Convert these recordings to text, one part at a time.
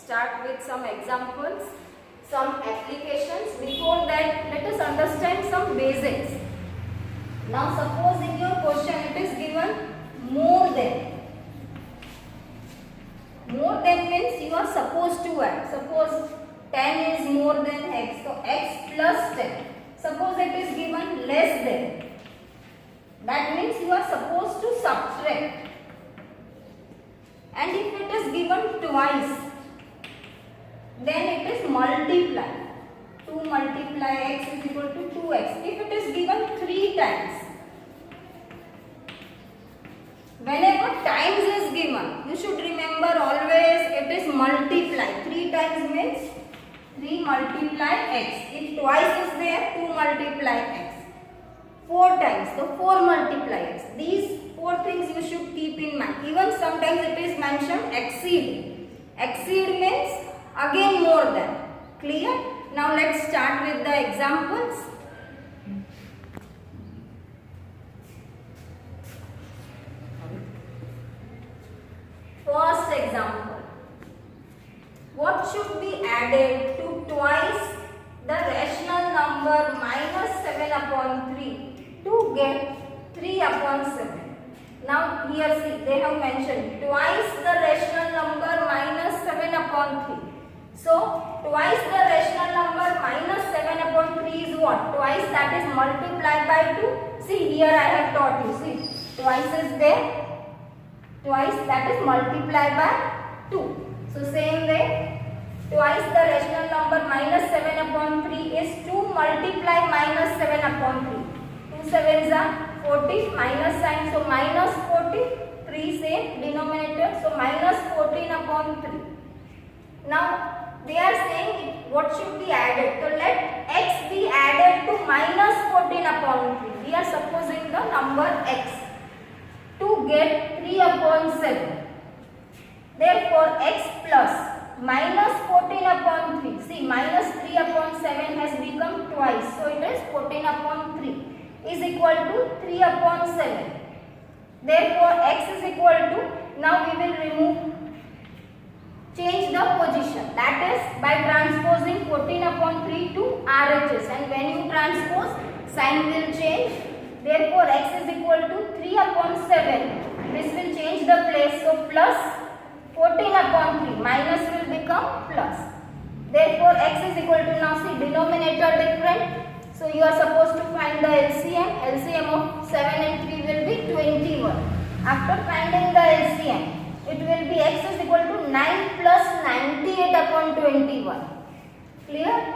start with some examples, some applications. Before that, let us understand some basics. Now suppose in your question it is given more than. More than means you are supposed to add. Suppose 10 is more than x, so x plus 10. Suppose it is given less than. That means you are supposed to subtract. And if it is given twice, then it is multiply. 2 multiply x is equal to 2x. If it is given 3 times, whenever times is given, you should remember always it is multiply. 3 times means 3 multiply x. If twice is there, 2 multiply x. 4 times, so 4 multiply x. These 4 things you should keep in mind. Even sometimes it is mentioned exceed. Exceed means again more than. Clear? Now let's start with the examples. First example. What should be added to twice the rational number minus 7 upon 3 to get 3 upon 7? Now here see, they have mentioned twice the rational number minus 7 upon 3. So twice the rational number minus 7 upon 3 is what? Twice, that is multiplied by 2. See here I have taught you. See, twice is there. Twice, that is multiplied by 2. So same way, twice the rational number minus 7 upon 3 is 2 multiply minus 7 upon 3. 2 sevens are 40, minus sign, so minus 40, 3 same denominator, so minus 14 upon 3. Now they are saying what should be added. So let x be added to minus 14 upon 3. We are supposing the number x to get 3 upon 7. Therefore x plus minus 14 upon 3. See, minus 3 upon 7 has become twice. So it is 14 upon 3 is equal to 3 upon 7. Therefore x is equal to, now we will remove, change the position. That is by transposing 14 upon 3 to RHS. And when you transpose, sign will change. Therefore x is equal to 3 upon 7. This will change the place. So plus 14 upon 3, minus will become plus. Therefore x is equal to, now see, denominator different. So you are supposed to find the LCM. LCM of 7 and 3 will be 21. After finding the LCM, it will be x is equal to 9 plus 98 upon 21. Clear?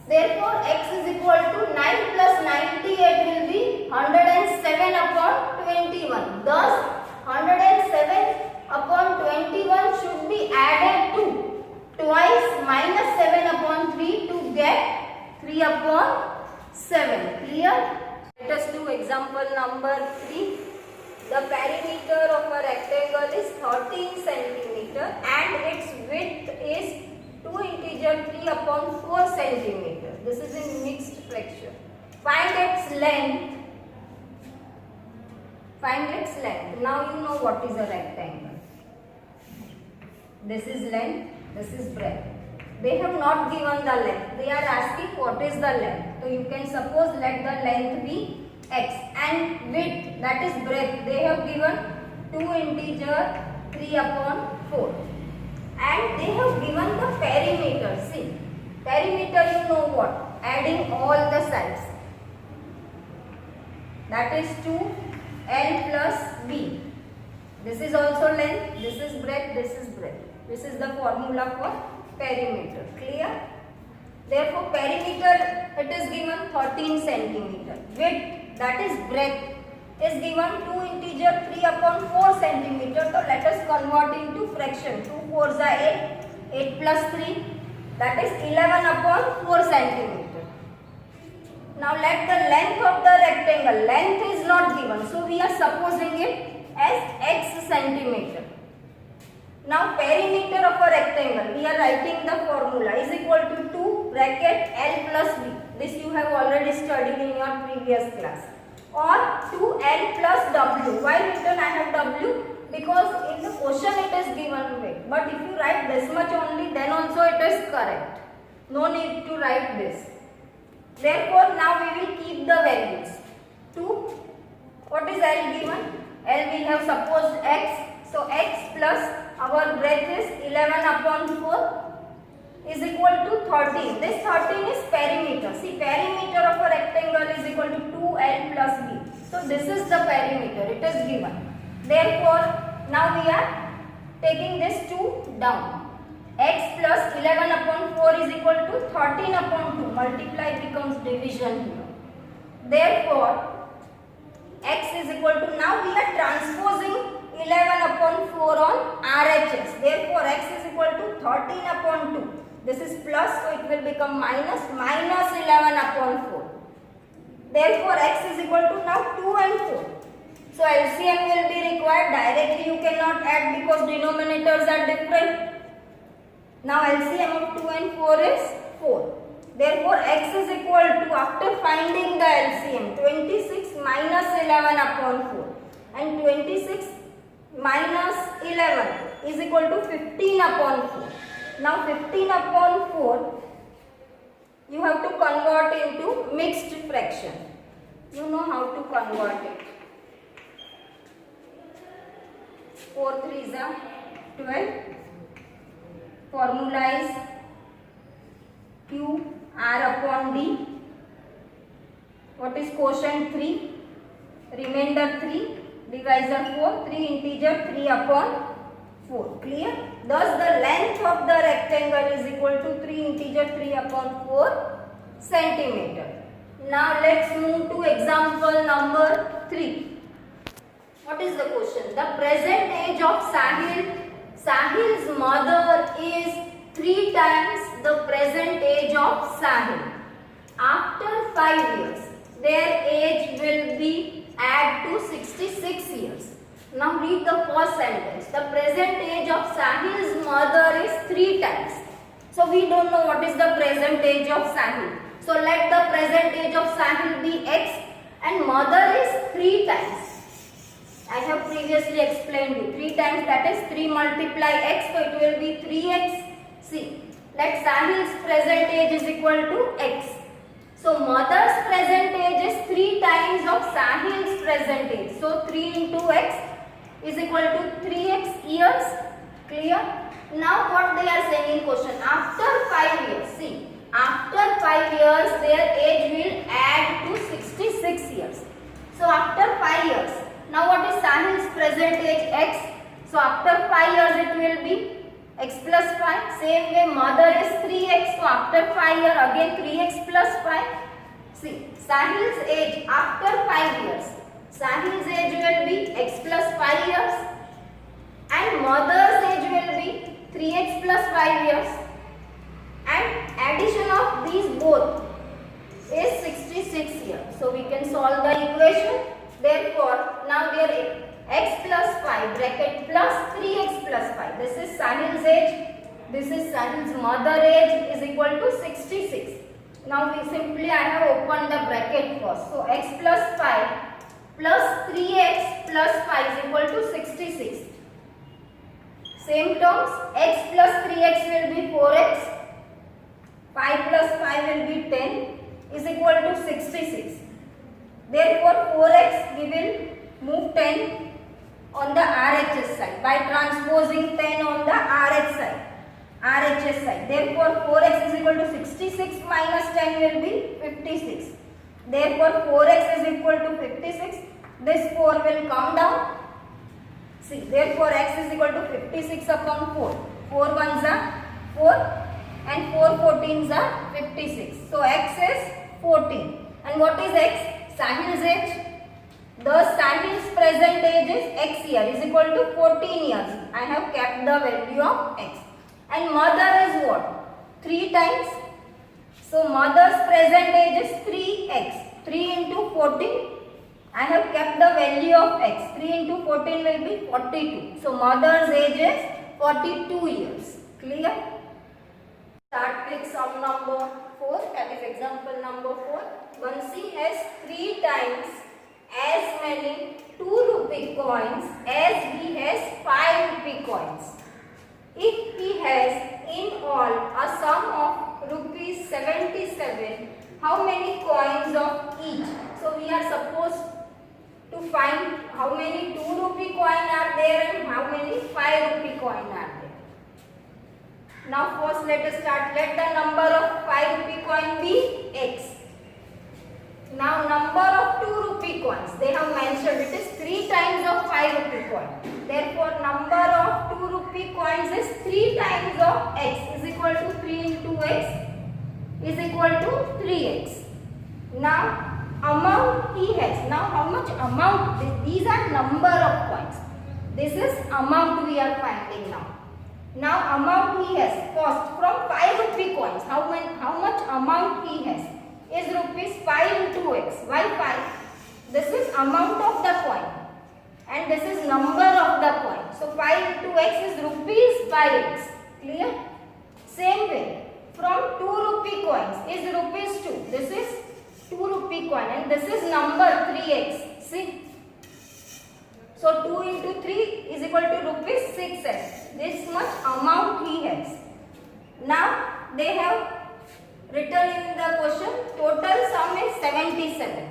Therefore x is equal to 9 plus 98 will be 107 upon 21. Thus 107 upon 21 should be added to twice minus 7 upon 3 to get 3 upon 7. Clear? Let us do example number 3. The perimeter of a rectangle is 13 centimeter and its width is 2 integer 3 upon 4 centimeter. This is in mixed fraction. Find its length. Find its length. Now you know what is a rectangle. This is length, this is breadth. They have not given the length. They are asking what is the length. So you can suppose let the length be x and width, that is breadth, they have given 2 integer 3 upon 4. And they have given the perimeter. See, perimeter you know what? Adding all the sides. That is 2l plus b. This is also length, this is breadth, this is breadth. This is the formula for perimeter. Clear? Therefore, perimeter it is given 13 centimeter. Width, that is breadth, is given 2 integer 3 upon 4 centimeter. So let us convert into fraction. 2 4s are 8. 8 plus 3, that is 11 upon 4 centimeter. Now let the length of the rectangle. Length is not given. So we are supposing it as x centimeter. Now perimeter of a rectangle, we are writing the formula is equal to 2 bracket L plus B. This you have already studied in your previous class. Or 2L plus W. Why written I have W? because in the question it is given weight. But if you write this much only, then also it is correct. No need to write this. Therefore, now we will keep the values. 2, what is L given? L we have supposed x. So x plus our breadth is 11 upon 4 is equal to 13. This 13 is perimeter. See, perimeter of a rectangle is equal to 2L plus B. So this is the perimeter. It is given. Therefore, now we are taking this 2 down. X plus 11 upon 4 is equal to 13 upon 2. Multiply becomes division here. Therefore, x is equal to, now we are transposing 11 upon 4 on RHS. Therefore, x is equal to 13 upon 2. This is plus, so it will become minus 11 upon 4. Therefore, x is equal to now 2 and 4. So, LCM will be required. Directly you cannot add because denominators are different. Now, LCM of 2 and 4 is 4. Therefore, x is equal to, after finding the LCM, 26 minus 11 upon 4. And 26 minus 11 is equal to 15 upon 4. Now 15 upon 4, you have to convert into mixed fraction. You know how to convert it. 4 3s are 12. Formula is Q R upon D. What is quotient? 3. Remainder 3. Divisor 4. 3 integer 3 upon 4. Clear? Thus the length of the rectangle is equal to 3 integer 3 upon 4 centimeter. Now let's move to example number 3. What is the question? The present age of Sahil. Sahil's mother is 3 times the present age of Sahil. After 5 years, their age will be add to 66 years. Now read the first sentence. The present age of Sahil's mother is 3 times. So we don't know what is the present age of Sahil. So let the present age of Sahil be x and mother is 3 times. I have previously explained you. 3 times, that is 3 multiply x, so it will be 3x. See, let Sahil's present age is equal to x. So mother's present age is 3 times of Sahil's present age. So 3 into x is equal to 3x years. Clear? Now what they are saying in question, after 5 years, see, after 5 years their age will add to 66 years. So after 5 years, now what is Sahil's present age? X. So after 5 years it will be x plus 5. Same way mother is 3x. So after 5 years again 3x plus 5. See, Sahil's age after 5 years. Sahil's age will be x plus 5 years and mother's age will be 3x plus 5 years, and addition of these both is 66 years. So we can solve the equation. Therefore, now there x plus 5 bracket plus 3x plus 5. This is Sahil's age. This is Sahil's mother age is equal to 66. Now we simply, I have opened the bracket first. So x plus 5 plus 3x plus 5 is equal to 66. Same terms, x plus 3x will be 4x. 5 plus 5 will be 10 is equal to 66. Therefore, 4x we will move 10 on the RHS side by transposing 10 on the RHS side. Therefore, 4x is equal to 66 minus 10 will be 56. Therefore, 4x is equal to 56. This 4 will come down. See, therefore, x is equal to 56 upon 4. 4 1s are 4 and 4 14s are 56. So, x is 14. And what is x? Sahil's age. Thus, Sahil's present age is x year is equal to 14 years. I have kept the value of x. And mother is what? 3 times. So, mother's present age is 3x. 3 into 14. I have kept the value of x. 3 into 14 will be 42. So, mother's age is 42 years. Clear? Start with sum number 4. That is example number 4. Bansi has 3 times as many 2 rupees rupee coins as he has 5 rupee coins. If he has in all a sum of rupees 77, how many coins of each? So we are supposed to find how many 2 rupee coin are there and how many 5 rupee coin are there. Now first let us start. Let the number of 5 rupee coin be x. Now number of 2 rupee coins, they have mentioned it is 3 times of 5 rupee coin. Therefore number of 2 rupee coins is 3 times of x is equal to 3 into x is equal to 3x. Now amount he has. Now how much amount? These are number of coins. This is amount we are finding now. Now amount he has. First from 5 rupee coins, how much amount he has? Is rupees 5 into x. Why 5? This is amount of the coin and this is number of the coin. So 5 into x is rupees 5x. Clear? Same way, from 2 rupee coins is rupees 2. This is 2 rupee coin and this is number 3x. See? So 2 into 3 is equal to rupees 6x. This much amount he has. Now they have written in the question, total sum is 77.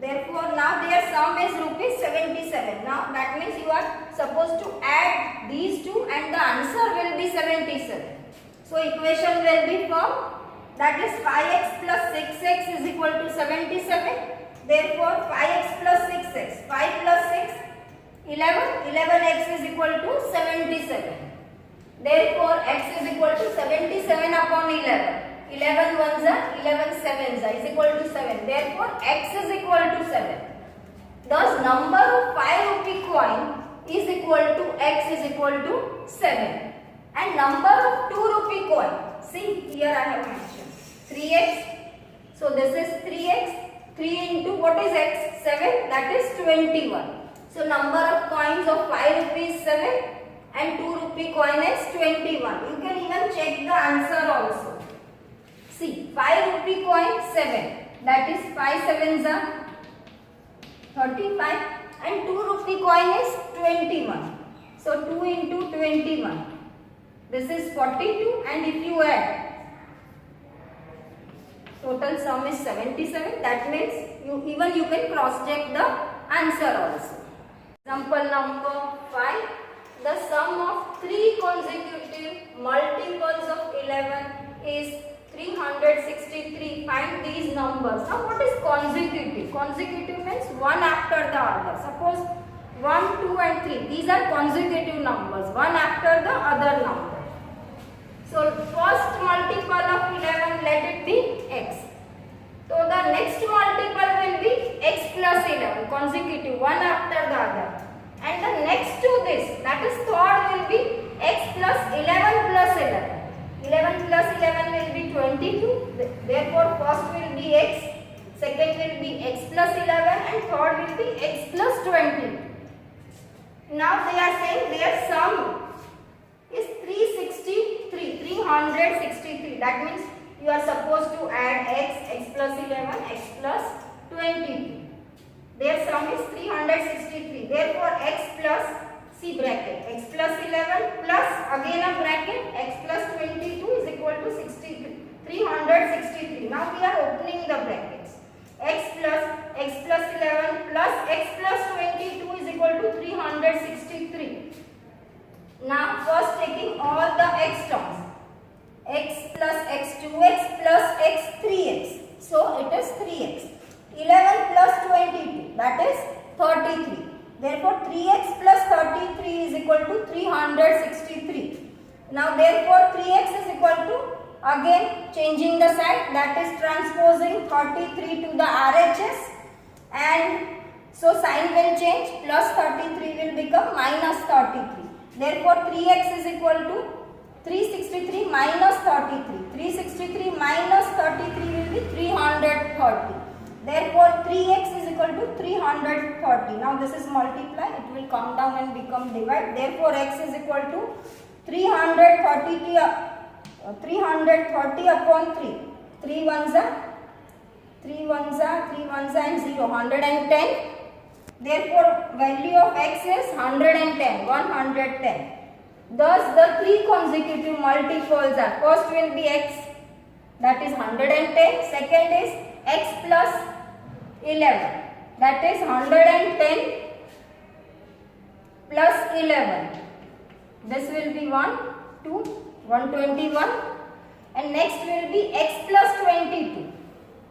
Therefore now their sum is rupees 77. Now that means you are supposed to add these two and the answer will be 77. So equation will be formed, that is 5x plus 6x is equal to 77. Therefore 5x plus 6x, 5 plus 6, 11, 11x is equal to 77. Therefore x is equal to 77 upon 11. 11 ones are 11 sevens are is equal to 7. Therefore x is equal to 7. Thus number of 5 rupee coin is equal to x is equal to 7. And number of 2 rupee coin, see here I have mentioned 3x. So this is 3x. 3 into what is x? 7, that is 21. So number of coins of 5 rupees 7 and 2 rupee coin is 21. You can even check the answer also. See, 5 rupee coin 7, that is 5 sevens are 35 and 2 rupee coin is 21. So 2 into 21, this is 42 and if you add, total sum is 77. That means you can cross check the answer also. Example number 5. The sum of 3 consecutive multiples of 11 is 363. Find these numbers. Now what is consecutive? Consecutive means one after the other. Suppose 1, 2 and 3. These are consecutive numbers, one after the other number. So first multiple of 11, let it be x. So the next multiple will be x plus 11, consecutive, one after the other. And the next to this, that is third, will be x plus 11 plus 11. 11 plus 11 will be 22. Therefore, first will be x, second will be x plus 11 and third will be x plus 20. Now they are saying their sum is 363. That means you are supposed to add x plus 11, x plus 22. Their sum is 363. Therefore, x plus, see bracket, x plus 11 plus again a bracket, x plus 22 is equal to 363. Now we are opening the brackets. X plus 11 plus x plus 22 is equal to 363. Now first taking all the x terms, x plus x2x plus x3x. So it is 3x. 11 plus 22, that is 33. Therefore 3x plus 33 is equal to 363. Now therefore 3x is equal to, again changing the sign, that is transposing 33 to the RHS, and so sign will change, plus 33 will become minus 33. Therefore 3x is equal to 363 minus 33. 363 minus 33 will be 330. Therefore 3x is equal to 330. Now this is multiply, it will come down and become divide. Therefore x is equal to 330 upon 3. 3 ones are and 0, 110. Therefore, value of x is 110, 110. Thus, the three consecutive multiples are, first will be x, that is 110, second is x plus 11, that is 110 plus 11. This will be 1, 2, 121, and next will be x plus 22.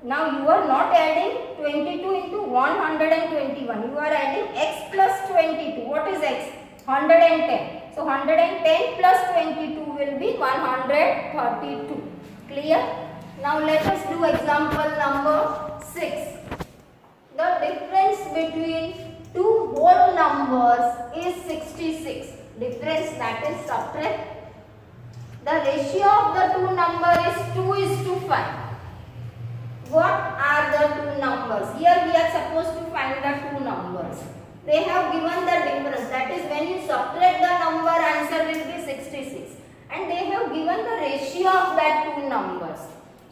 Now you are not adding 22 into 121. You are adding x plus 22. What is x? 110. So 110 plus 22 will be 132. Clear? Now let us do example number 6. The difference between two whole numbers is 66. Difference, that is subtract. The ratio of the two numbers is 2:5. What are the two numbers? Here we are supposed to find the two numbers. They have given the difference, that is when you subtract the number, answer will be 66. And they have given the ratio of that two numbers.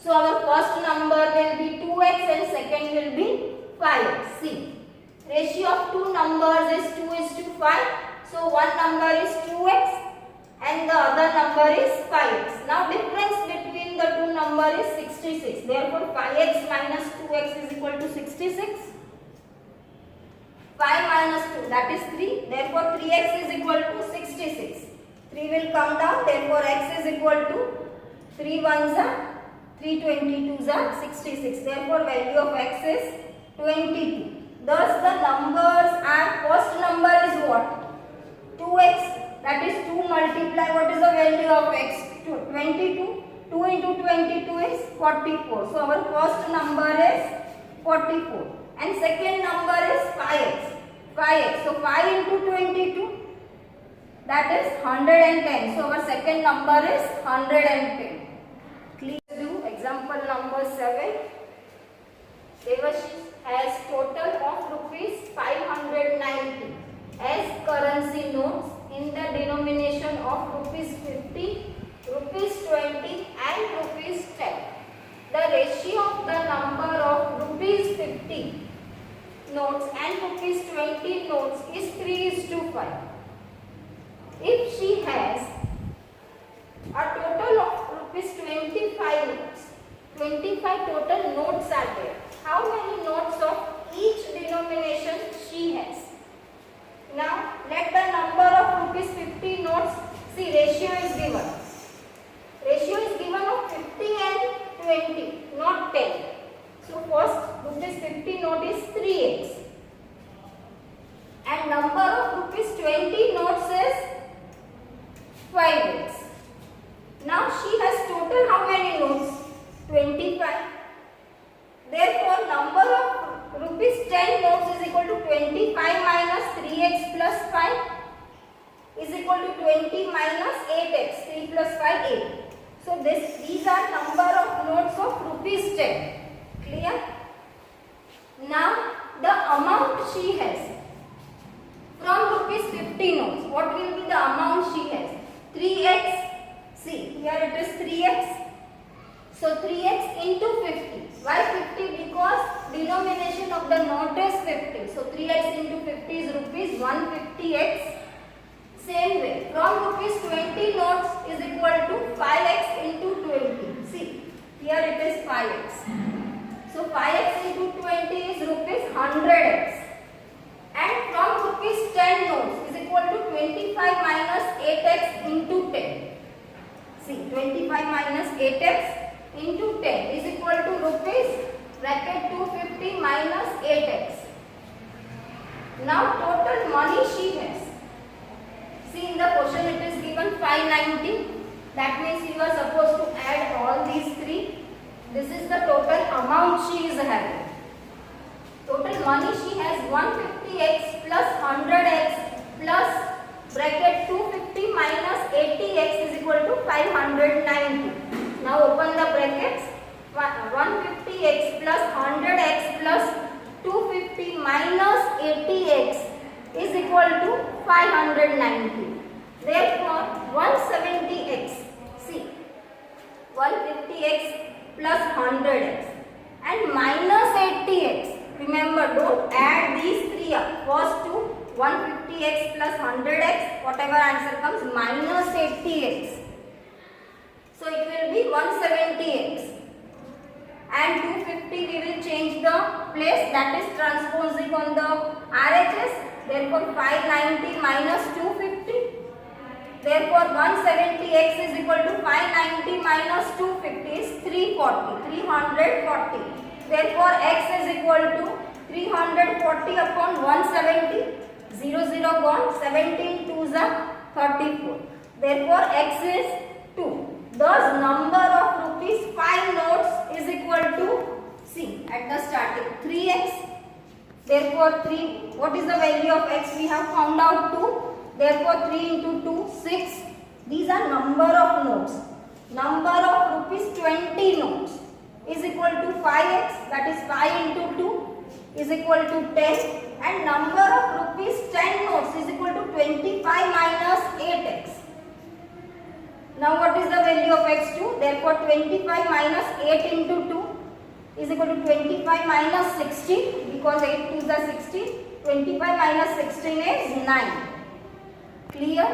So our first number will be 2x and second will be 5x. See, ratio of two numbers is 2:5. So one number is 2x and the other number is 5x. Now difference between the two number is 66. Therefore 5x minus 2x is equal to 66. 5 minus 2, that is 3. Therefore 3x is equal to 66. 3 will come down. Therefore x is equal to 3 ones are 3 22s are 66. Therefore value of x is 22. Thus the numbers are, first number is what? 2x. That is 2 multiply, what is the value of x? 22. 2 into 22 is 44. So our first number is 44. And second number is 5x. 5x. So 5 into 22, that is 110. So our second number is 110. Please do example number 7. Devashish has total of rupees 590 as currency notes in the denomination of rupees 50, rupees 20 and rupees 10. The ratio of the number of rupees 50 notes and rupees 20 notes is 3:5. If she has a total of rupees 25 notes, 25 total notes are there. How many notes of each denomination she has? Now let the number of rupees 50 notes, see ratio is given. Ratio is given of 50 and 20, not 10. So first rupees 50 note is 3x. And number of rupees 20 notes is 5x. Now she has total how many notes? 25. Therefore number of rupees 10 notes is equal to 25 minus 3x plus 5 is equal to 20 minus 8x. 3 plus 5, 8. So these are number of notes of rupees 10. Clear? Now the amount she has from rupees 50 notes. What will be the amount she has? 3x. See, here it is 3x. So 3x into 50. Why 50? Because denomination of the note is 50. So 3x into 50 is rupees 150x. Same way, from rupees 20 notes is equal to 5x into 20. See, here it is 5x. So 5x into 20 is rupees 100x. And from rupees 10 notes is equal to 25 minus 8x into 10. See, 25 minus 8x into 10 is equal to rupees bracket 250 minus 8x. Now total money she has. See, in the question it is given 590. That means you are supposed to add all these three. This is the total amount she is having. Total money she has 150x plus 100x plus bracket 250 minus 80x is equal to 590. Now open the brackets. 150x plus 100x plus 250 minus 80x is equal to 590. Therefore 170x. See, 150x plus 100x and minus 80x. Remember, don't add these three up. First to 150x plus 100x, whatever answer comes, minus 80x. So it will be 170x. And 250 we will change the place, that is transposing on the RHS. Therefore 590 minus 250. Therefore 170x is equal to 590 minus 250 is 340. Therefore x is equal to 340 upon 170. 0 gone. 17 2s are 34. Therefore x is 2. Thus number of rupees 5 notes is equal to, see at the starting, 3x. Therefore 3, what is the value of x? We have found out 2. Therefore 3 into 2, 6. These are number of notes. Number of rupees 20 notes is equal to 5x, that is 5 into 2 is equal to 10. And number of rupees 10 notes is equal to 25 minus 8x. Now what is the value of x2? Therefore 25 minus 8 into 2 is equal to 25 minus 16, because 8 2s are 16. 25 minus 16 is 9. Clear?